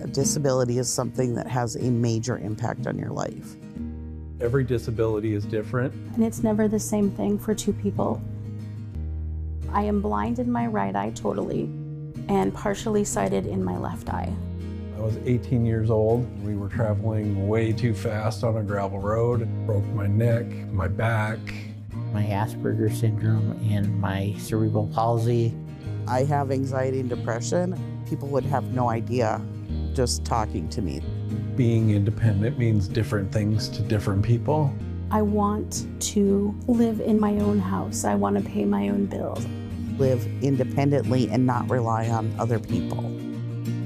A disability is something that has a major impact on your life. Every disability is different. And it's never the same thing for two people. I am blind in my right eye totally and partially sighted in my left eye. I was 18 years old. We were traveling way too fast on a gravel road. Broke my neck, my back. My Asperger's syndrome and my cerebral palsy. I have anxiety and depression. People would have no idea just talking to me. Being independent means different things to different people. I want to live in my own house. I want to pay my own bills. Live independently and not rely on other people.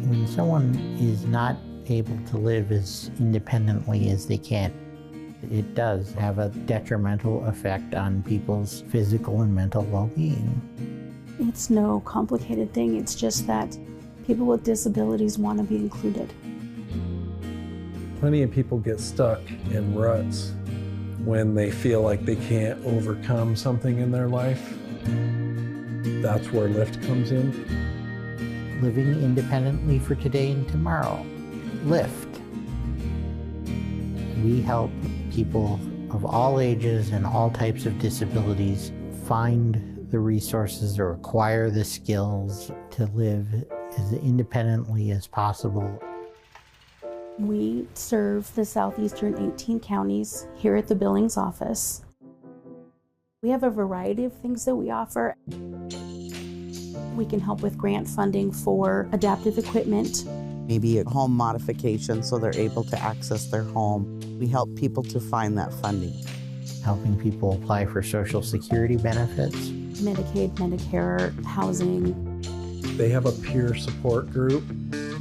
When someone is not able to live as independently as they can, it does have a detrimental effect on people's physical and mental well-being. It's no complicated thing. It's just that people with disabilities want to be included. Plenty of people get stuck in ruts when they feel like they can't overcome something in their life. That's where Lyft comes in. Living independently for today and tomorrow. Lyft. We help people of all ages and all types of disabilities find the resources or acquire the skills to live as independently as possible. We serve the southeastern 18 counties here at the Billings office. We have a variety of things that we offer. We can help with grant funding for adaptive equipment. Maybe a home modification so they're able to access their home. We help people to find that funding. Helping people apply for Social Security benefits. Medicaid, Medicare, housing. They have a peer support group.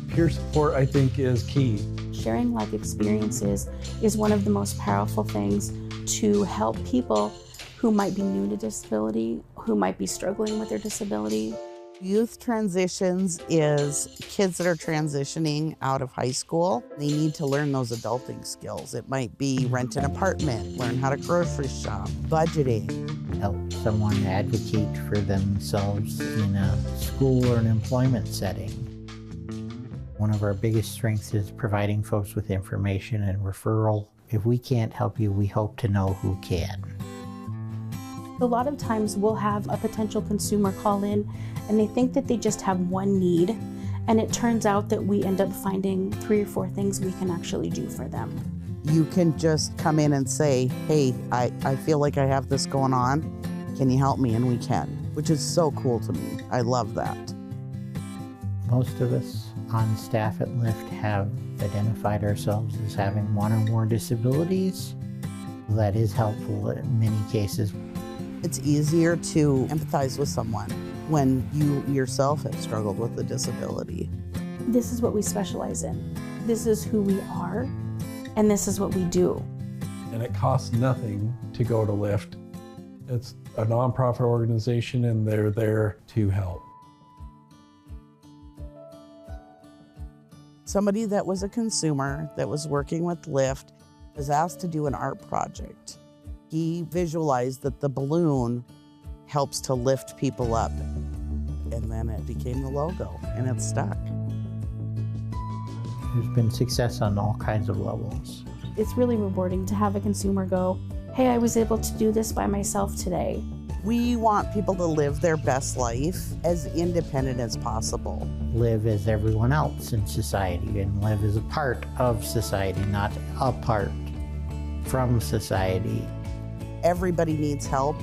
Peer support, I think, is key. Sharing life experiences is one of the most powerful things to help people who might be new to disability, who might be struggling with their disability. Youth transitions is kids that are transitioning out of high school. They need to learn those adulting skills. It might be rent an apartment, learn how to grocery shop, budgeting. Help someone advocate for themselves in a school or an employment setting. One of our biggest strengths is providing folks with information and referral. If we can't help you, we hope to know who can. A lot of times we'll have a potential consumer call in and they think that they just have one need, and it turns out that we end up finding 3 or 4 things we can actually do for them. You can just come in and say, hey, I feel like I have this going on. Can you help me? And we can, which is so cool to me. I love that. Most of us on staff at Lyft have identified ourselves as having one or more disabilities. That is helpful in many cases. It's easier to empathize with someone when you yourself have struggled with a disability. This is what we specialize in. This is who we are, and this is what we do. And it costs nothing to go to Lyft. It's a nonprofit organization and they're there to help. Somebody that was a consumer that was working with Lyft was asked to do an art project. He visualized that the balloon helps to lift people up. And then it became the logo, and it's stuck. There's been success on all kinds of levels. It's really rewarding to have a consumer go, hey, I was able to do this by myself today. We want people to live their best life as independent as possible. Live as everyone else in society and live as a part of society, not apart from society. Everybody needs help.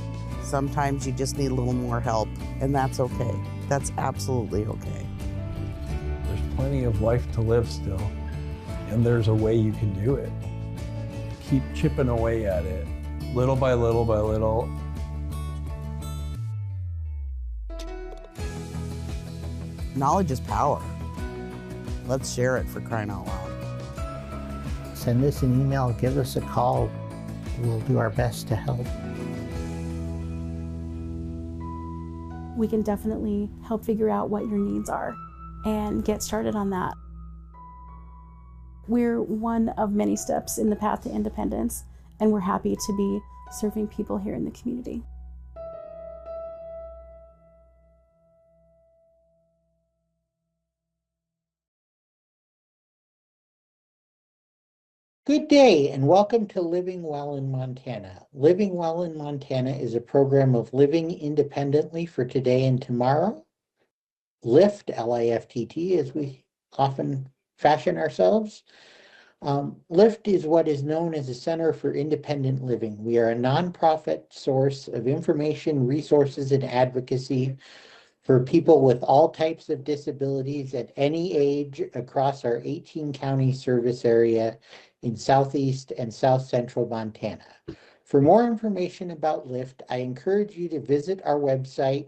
Sometimes you just need a little more help, and that's okay. That's absolutely okay. There's plenty of life to live still, and there's a way you can do it. Keep chipping away at it, little by little by little. Knowledge is power. Let's share it, for crying out loud. Send us an email, give us a call. We'll do our best to help. We can definitely help figure out what your needs are and get started on that. We're one of many steps in the path to independence, and we're happy to be serving people here in the community. Good day and welcome to Living Well in Montana. Living Well in Montana is a program of living independently for today and tomorrow. LIFT, L-I-F-T-T, as we often fashion ourselves. LIFT is what is known as a Center for Independent Living. We are a nonprofit source of information, resources, and advocacy for people with all types of disabilities at any age across our 18 county service area in southeast and south central Montana. For more information about LIFT, I encourage you to visit our website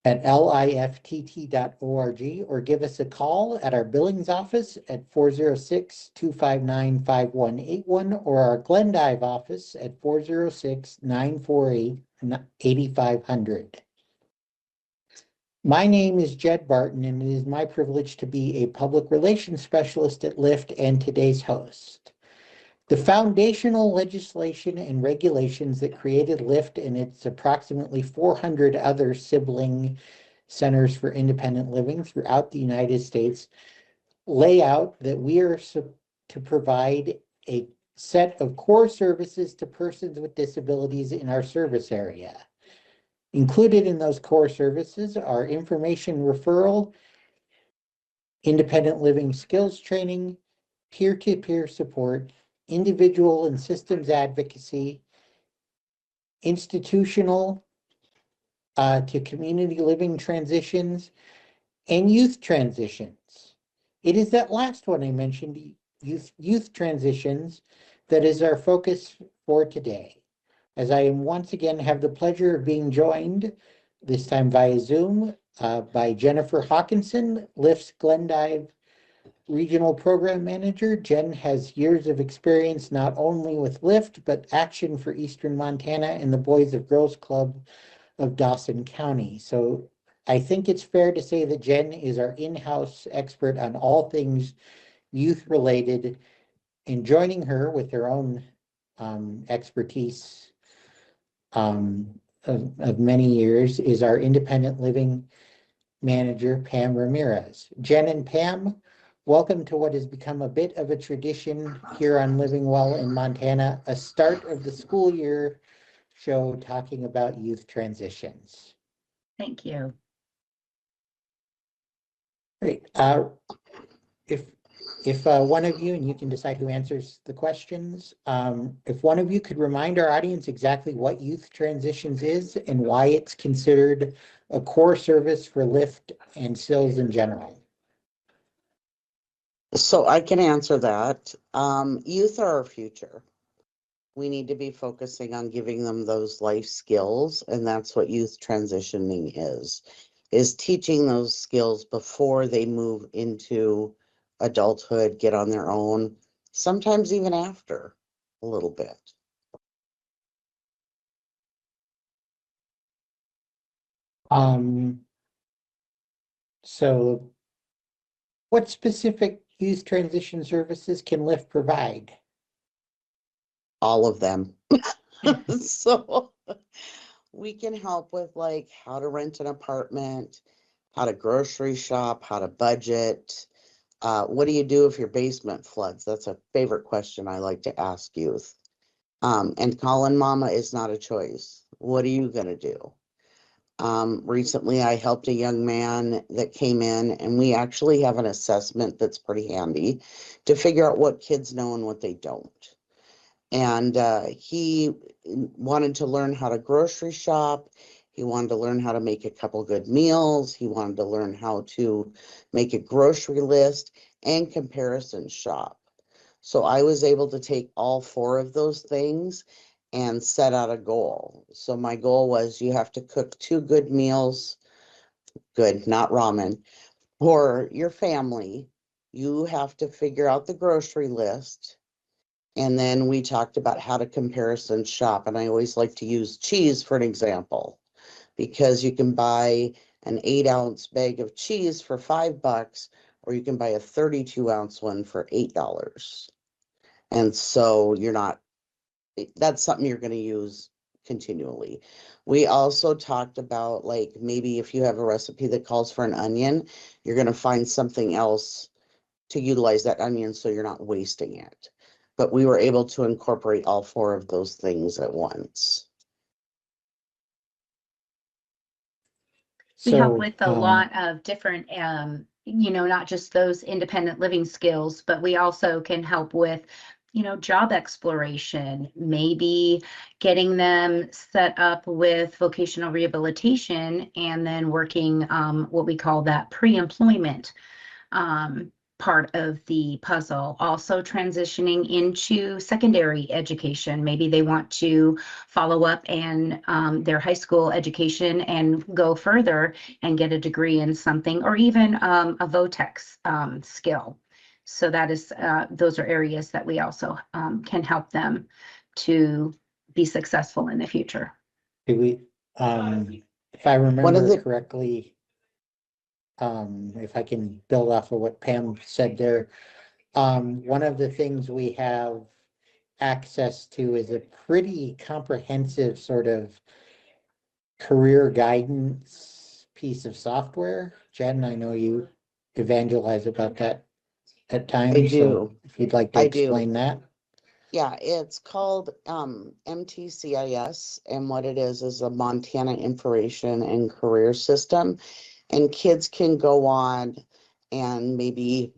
at lift.org or give us a call at our Billings office at 406-259-5181 or our Glendive office at 406-948-8500. My name is Jed Barton, and it is my privilege to be a public relations specialist at LIFT and today's host. The foundational legislation and regulations that created LIFT and its approximately 400 other sibling centers for independent living throughout the United States lay out that we are to provide a set of core services to persons with disabilities in our service area. Included in those core services are information referral, independent living skills training, peer-to-peer support, individual and systems advocacy, institutional to community living transitions, and youth transitions. It is that last one I mentioned, youth transitions, that is our focus for today. As I am once again have the pleasure of being joined, this time via Zoom, by Jennifer Hawkinson, LIFT's Glendive Regional Program Manager. Jen has years of experience not only with LIFT, but Action for Eastern Montana and the Boys of Girls Club of Dawson County. So I think it's fair to say that Jen is our in-house expert on all things youth-related, and joining her with her own expertise of many years is our independent living manager, Pam Ramirez. Jen and Pam, welcome to what has become a bit of a tradition here on Living Well in Montana, a start of the school year show talking about youth transitions. Thank you. Great. If one of you, and you can decide who answers the questions, if one of you could remind our audience exactly what youth transitions is and why it's considered a core service for LIFT and SILS in general. So I can answer that. Youth are our future. We need to be focusing on giving them those life skills, and that's what youth transitioning is teaching those skills before they move into adulthood, get on their own, sometimes even after a little bit. So what specific youth transition services can LIFT provide? All of them. So we can help with like how to rent an apartment, how to grocery shop, how to budget. What do you do if your basement floods? That's a favorite question I like to ask youth. And calling mama is not a choice. What are you gonna do? Recently I helped a young man that came in, and we actually have an assessment that's pretty handy to figure out what kids know and what they don't. And he wanted to learn how to grocery shop. He wanted to learn how to make a couple good meals. He wanted to learn how to make a grocery list and comparison shop. So I was able to take all four of those things and set out a goal. So my goal was you have to cook 2 good meals, good, not ramen, for your family. You have to figure out the grocery list. And then we talked about how to comparison shop. And I always like to use cheese for an example, because you can buy an 8-ounce bag of cheese for $5, or you can buy a 32-ounce one for $8. And so that's something you're going to use continually. We also talked about, like, maybe if you have a recipe that calls for an onion, you're going to find something else to utilize that onion so you're not wasting it. But we were able to incorporate all 4 of those things at once. We help with a lot of different, not just those independent living skills, but we also can help with, job exploration, maybe getting them set up with vocational rehabilitation, and then working what we call that pre-employment part of the puzzle. Also transitioning into secondary education. Maybe they want to follow up and their high school education and go further and get a degree in something, or even a VOTEX skill. So that is, those are areas that we also can help them to be successful in the future. If I remember correctly, if I can build off of what Pam said there, one of the things we have access to is a pretty comprehensive sort of career guidance piece of software. Jen, I know you evangelize about that at times. I do. So if you'd like to explain that. Yeah, it's called MTCIS, and what it is a Montana Information and Career System. And kids can go on and maybe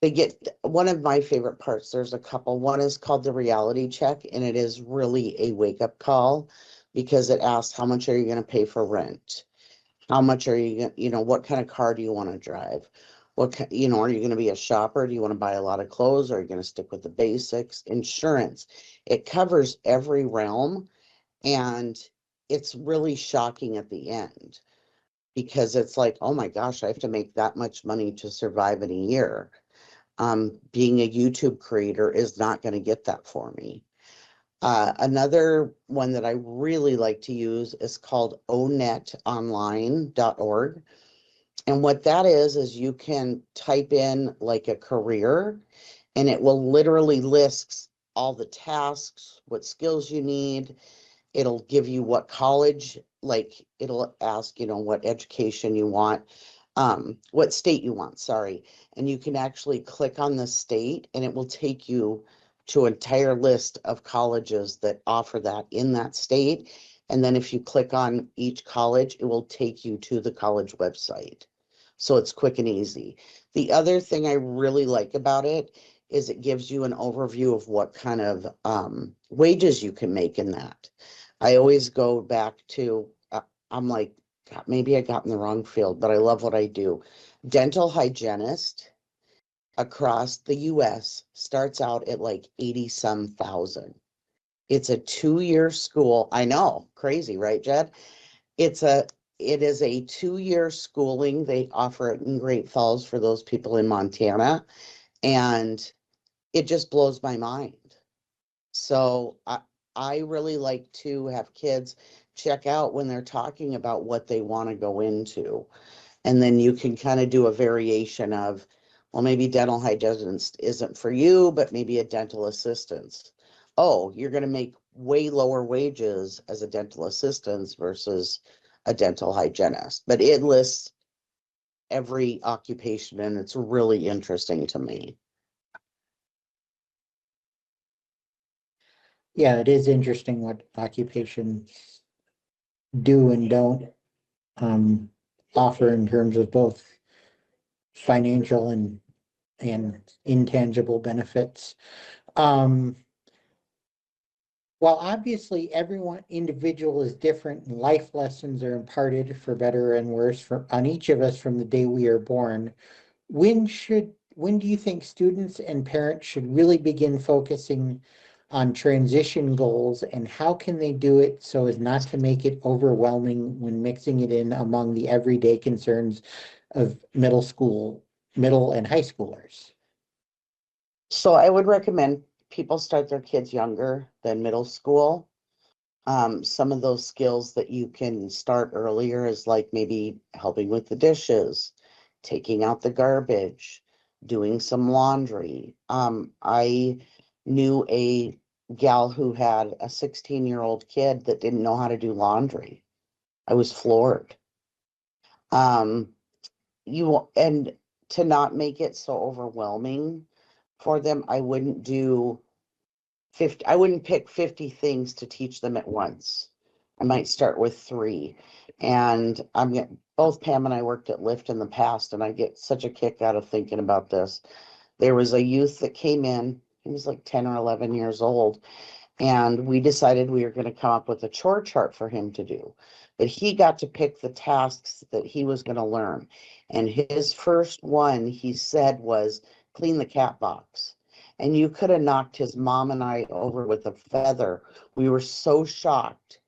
they get one of my favorite parts. There's a couple. One is called the reality check, and it is really a wake-up call because it asks how much are you going to pay for rent? How much are you, what kind of car do you want to drive? Are you going to be a shopper? Do you want to buy a lot of clothes? Or are you going to stick with the basics? Insurance. It covers every realm, and it's really shocking at the end because it's like, oh my gosh, I have to make that much money to survive in a year. Being a YouTube creator is not going to get that for me. Another one that I really like to use is called onetonline.org. And what that is you can type in like a career, and it will literally list all the tasks, what skills you need. It'll give you what college, like it'll ask, what education you want, what state you want, sorry. And you can actually click on the state and it will take you to an entire list of colleges that offer that in that state. And then if you click on each college, it will take you to the college website. So it's quick and easy. The other thing I really like about it is it gives you an overview of what kind of wages you can make in that. I always go back to, I'm like, God, maybe I got in the wrong field, but I love what I do. Dental hygienist across the US starts out at like 80-some thousand. It's a 2-year school. I know, crazy, right, Jed? It is a 2-year schooling. They offer it in Great Falls for those people in Montana. And it just blows my mind. So I really like to have kids check out when they're talking about what they want to go into. And then you can kind of do a variation of, well, maybe dental hygienist isn't for you, but maybe a dental assistant. Oh, you're going to make way lower wages as a dental assistant versus a dental hygienist. But it lists every occupation, and it's really interesting to me. Yeah, it is interesting what occupations do and don't offer in terms of both financial and intangible benefits. While obviously everyone individual is different and life lessons are imparted for better and worse on each of us from the day we are born, when do you think students and parents should really begin focusing on transition goals, and how can they do it so as not to make it overwhelming when mixing it in among the everyday concerns of middle and high schoolers? So I would recommend people start their kids younger than middle school. Some of those skills that you can start earlier is like maybe helping with the dishes, taking out the garbage, doing some laundry. I knew a gal who had a 16-year-old kid that didn't know how to do laundry. I was floored. And to not make it so overwhelming for them, I wouldn't do 50, I wouldn't pick 50 things to teach them at once. I might start with 3. And both Pam and I worked at Lyft in the past, and I get such a kick out of thinking about this. There was a youth that came in, he was like 10 or 11 years old, and we decided we were going to come up with a chore chart for him to do. But he got to pick the tasks that he was going to learn. And his first one, he said, was clean the cat box. And you could have knocked his mom and I over with a feather. We were so shocked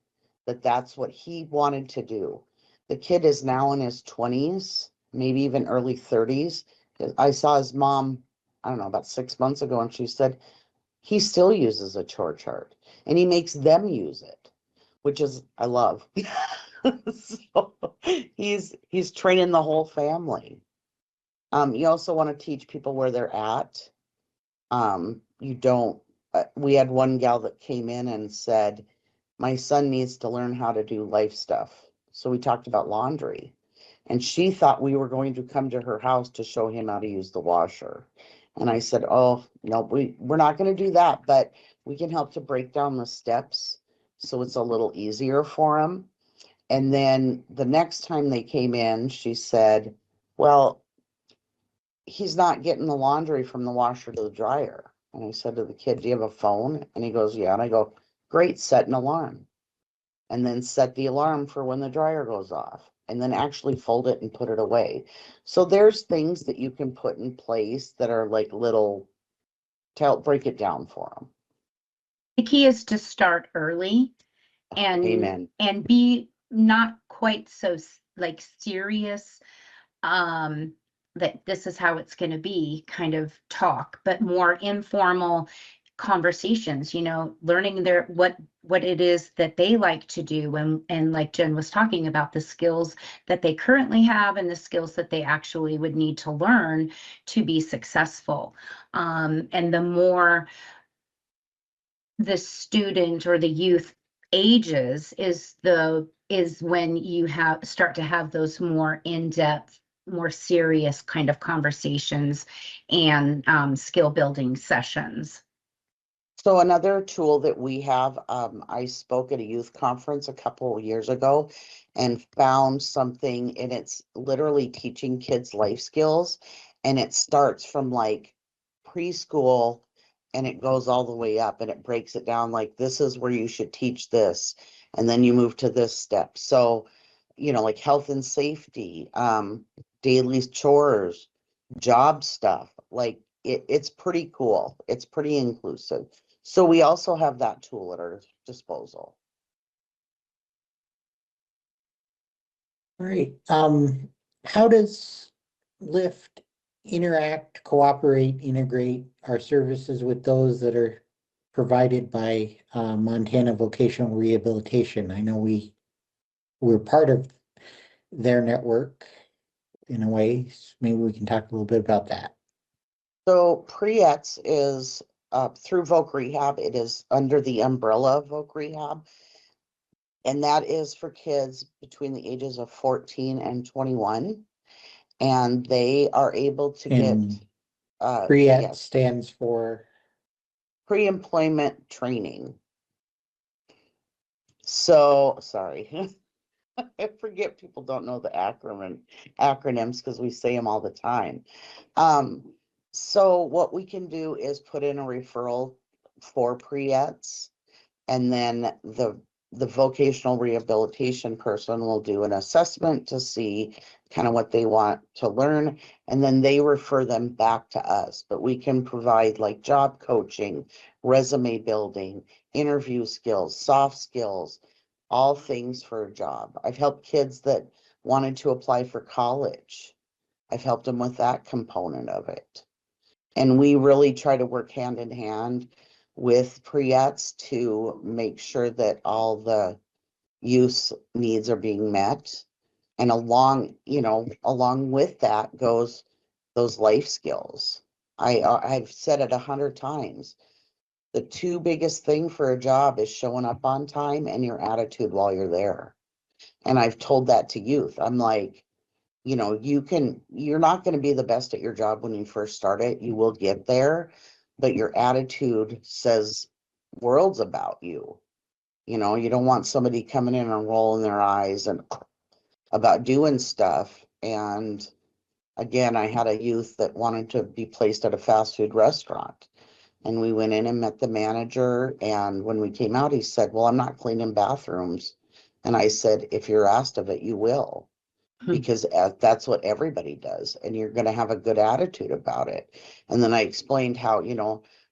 that that's what he wanted to do. The kid is now in his 20s, maybe even early 30s. I saw his mom, I don't know, about 6 months ago, and she said he still uses a chore chart and he makes them use it, which is, I love. So he's training the whole family. You also want to teach people where they're at. You don't, we had one gal that came in and said, my son needs to learn how to do life stuff. So we talked about laundry, and she thought we were going to come to her house to show him how to use the washer. And I said, oh, no, we're not going to do that, but we can help to break down the steps so it's a little easier for him. And then the next time they came in, she said, well, he's not getting the laundry from the washer to the dryer. And I said to the kid, do you have a phone? And he goes, yeah. And I go, great, set an alarm. And then set the alarm for when the dryer goes off. And then actually fold it and put it away. So there's things that you can put in place that are like little, to help break it down for them. The key is to start early and Amen. And be not quite so like serious, that this is how it's going to be kind of talk, but more informal conversations, learning what it is that they like to do, and like Jen was talking about, the skills that they currently have and the skills that they actually would need to learn to be successful. And the more the student or the youth ages is when you start to have those more in-depth, more serious kind of conversations and skill building sessions. So another tool that we have, I spoke at a youth conference a couple of years ago and found something, and it's literally teaching kids life skills. And it starts from like preschool and it goes all the way up, and it breaks it down like, this is where you should teach this. And then you move to this step. So, like health and safety, daily chores, job stuff, like it's pretty cool. It's pretty inclusive. So we also have that tool at our disposal. All right. How does Lyft interact, cooperate, integrate our services with those that are provided by Montana Vocational Rehabilitation? I know we're part of their network in a way. So maybe we can talk a little bit about that. So PREETS is through Voc Rehab. It is under the umbrella of Voc Rehab. And that is for kids between the ages of 14 and 21. And they are able to get PREET yes, stands for pre-employment training. So sorry. I forget people don't know the acronyms because we say them all the time. So what we can do is put in a referral for PREETS, and then the vocational rehabilitation person will do an assessment to see kind of what they want to learn, and then they refer them back to us. But we can provide like job coaching, resume building, interview skills, soft skills, all things for a job. I've helped kids that wanted to apply for college. I've helped them with that component of it. And we really try to work hand in hand with PREETS to make sure that all the youth needs are being met. And along with that goes those life skills. I've said it 100 times. The 2 biggest thing for a job is showing up on time and your attitude while you're there. And I've told that to youth. I'm like, you're not going to be the best at your job when you first start it. You will get there, but your attitude says worlds about you. You don't want somebody coming in and rolling their eyes and about doing stuff. And again, I had a youth that wanted to be placed at a fast food restaurant. And we went in and met the manager. And when we came out, he said, well, I'm not cleaning bathrooms. And I said, if you're asked of it, you will, because that's what everybody does. And you're going to have a good attitude about it. And then I explained how,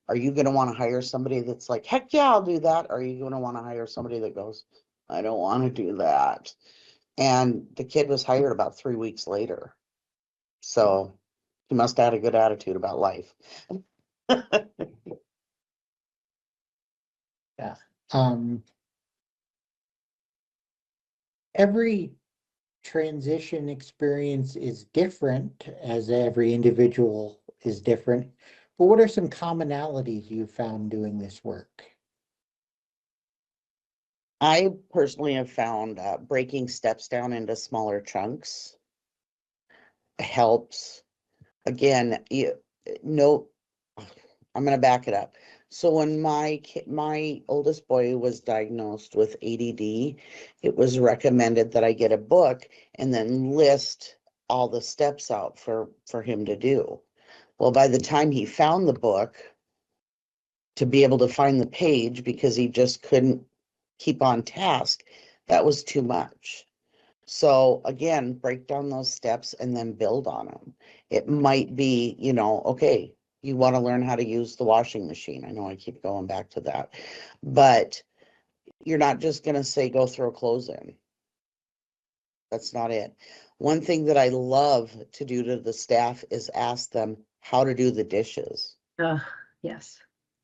are you going to want to hire somebody that's like, heck yeah, I'll do that? Or are you going to want to hire somebody that goes, I don't want to do that? And the kid was hired about 3 weeks later. So he must have had a good attitude about life. Yeah. Every transition experience is different, as every individual is different. But what are some commonalities you found doing this work? I personally have found breaking steps down into smaller chunks helps. Again, I'm going to back it up. So when my oldest boy was diagnosed with ADD, it was recommended that I get a book and then list all the steps out for him to do. Well, by the time he found the book, to be able to find the page, because he just couldn't keep on task, that was too much. So again, break down those steps and then build on them. It might be, okay, you want to learn how to use the washing machine. I know I keep going back to that, but you're not just going to say, go throw clothes in. That's not it. One thing that I love to do to the staff is ask them how to do the dishes. Yes.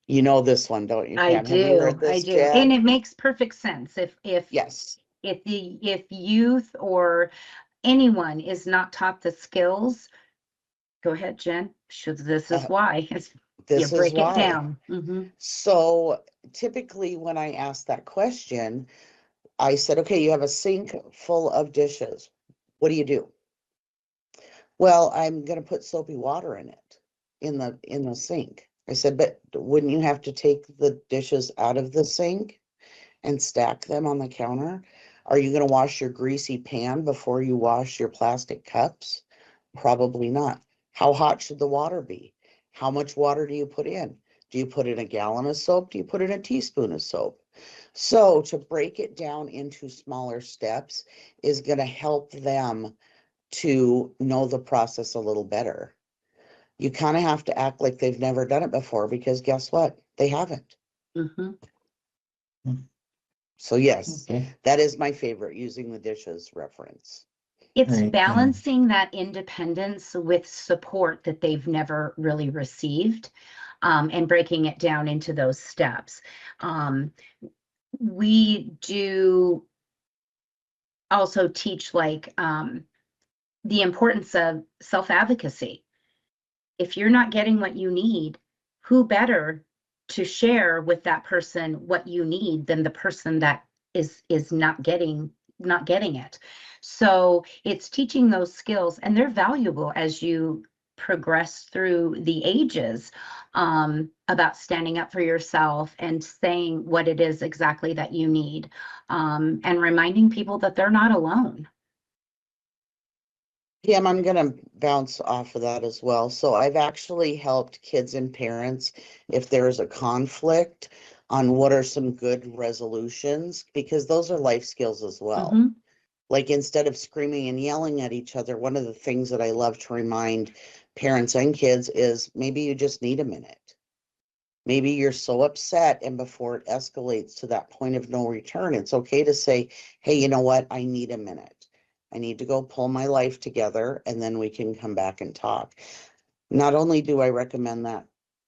You know this one, don't you, I Pam? Have you heard do. I this, do. Jed? And it makes perfect sense. Yes. If youth or anyone is not taught the skills, go ahead, Jen. This is why. You This is break it why. down. So typically when I ask that question, I said, okay, you have a sink full of dishes. What do you do? Well, I'm going to put soapy water in it, in the sink. I said, but wouldn't you have to take the dishes out of the sink and stack them on the counter? Are you going to wash your greasy pan before you wash your plastic cups? Probably not. How hot should the water be? How much water do you put in? Do you put in a gallon of soap? Do you put in a teaspoon of soap? So to break it down into smaller steps is going to help them to know the process a little better. You kind of have to act like they've never done it before, because guess what? They haven't. So yes, that is my favorite, using the dishes reference. It's balancing that independence with support that they've never really received, and breaking it down into those steps. We do also teach the importance of self-advocacy. If you're not getting what you need, who better to share with that person what you need than the person that is not getting it. So it's teaching those skills, and they're valuable as you progress through the ages, about standing up for yourself and saying what it is exactly that you need, and reminding people that they're not alone. Pam, I'm going to bounce off of that as well. So I've actually helped kids and parents, if there's a conflict, on what are some good resolutions, because those are life skills as well. Like, instead of screaming and yelling at each other, one of the things that I love to remind parents and kids is maybe you just need a minute. Maybe you're so upset, and before it escalates to that point of no return, it's okay to say, hey, you know what? I need a minute. I need to go pull my life together, and then we can come back and talk. Not only do I recommend that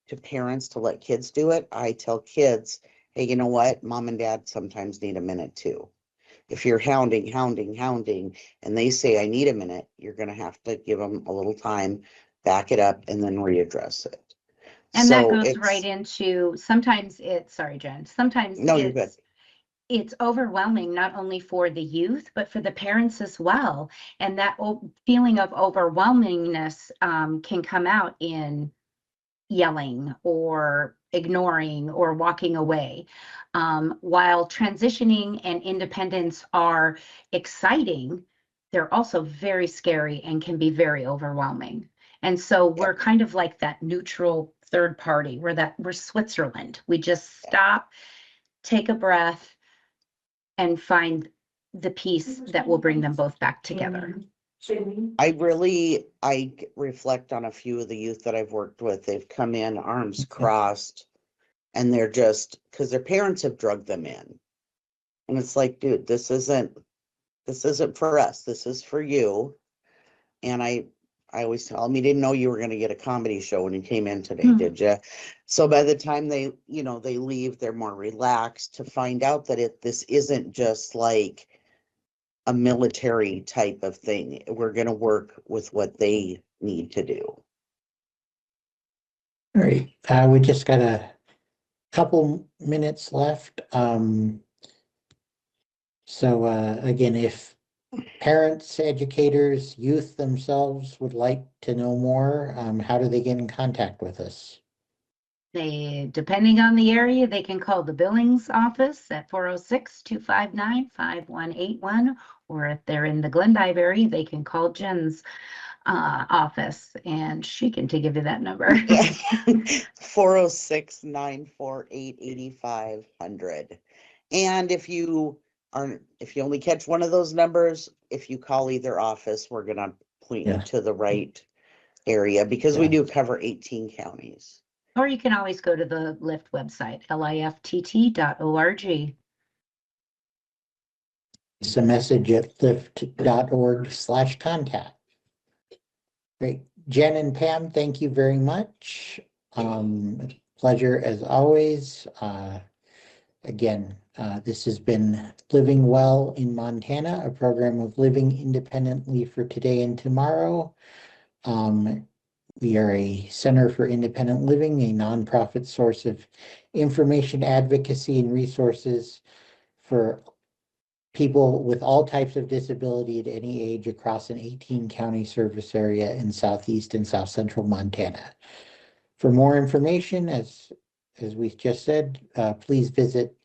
to parents to let kids do it, I tell kids, hey, you know what? Mom and dad sometimes need a minute too. If you're hounding, and they say, I need a minute, you're going to have to give them a little time, back it up, and then readdress it. And so that goes right into, sometimes it's, sorry, Jen, sometimes no, you're good. it's overwhelming, not only for the youth, but for the parents as well. And that feeling of overwhelmingness can come out in yelling or ignoring or walking away. While transitioning and independence are exciting, they're also very scary and can be very overwhelming. And so we're kind of like that neutral third party. We're Switzerland. We just stop, take a breath, and find the peace that will bring them both back together. I reflect on a few of the youth that I've worked with. They've come in arms crossed, and they're just, because their parents have drugged them in. And it's like, dude, this isn't for us. This is for you. And I always tell them, you didn't know you were going to get a comedy show when you came in today, did you? So by the time they leave, they're more relaxed to find out that this isn't just like a military type of thing. We're going to work with what they need to do. All right. We just got a couple minutes left. So again, if parents, educators, youth themselves would like to know more, how do they get in contact with us? Depending on the area, they can call the Billings office at 406-259-5181, or if they're in the Glendive area, they can call Jen's office, and she can give you that number. 406-948-8500. And if you only catch one of those numbers, if you call either office, we're going to point you to the right area, because we do cover 18 counties. Or you can always go to the LIFT website, liftt.org. It's a message at lift.org/contact. Great. Jen and Pam, thank you very much. Pleasure as always. Again, this has been Living Well in Montana, a program of living independently for today and tomorrow. We are a Center for Independent Living, a nonprofit source of information, advocacy, and resources for people with all types of disability at any age across an 18-county service area in southeast and south central Montana. For more information, as we just said, please visit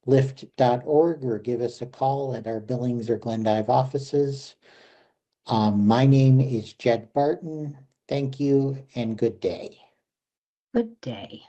lift.org or give us a call at our Billings or Glendive offices. My name is Jed Barton. Thank you and good day. Good day.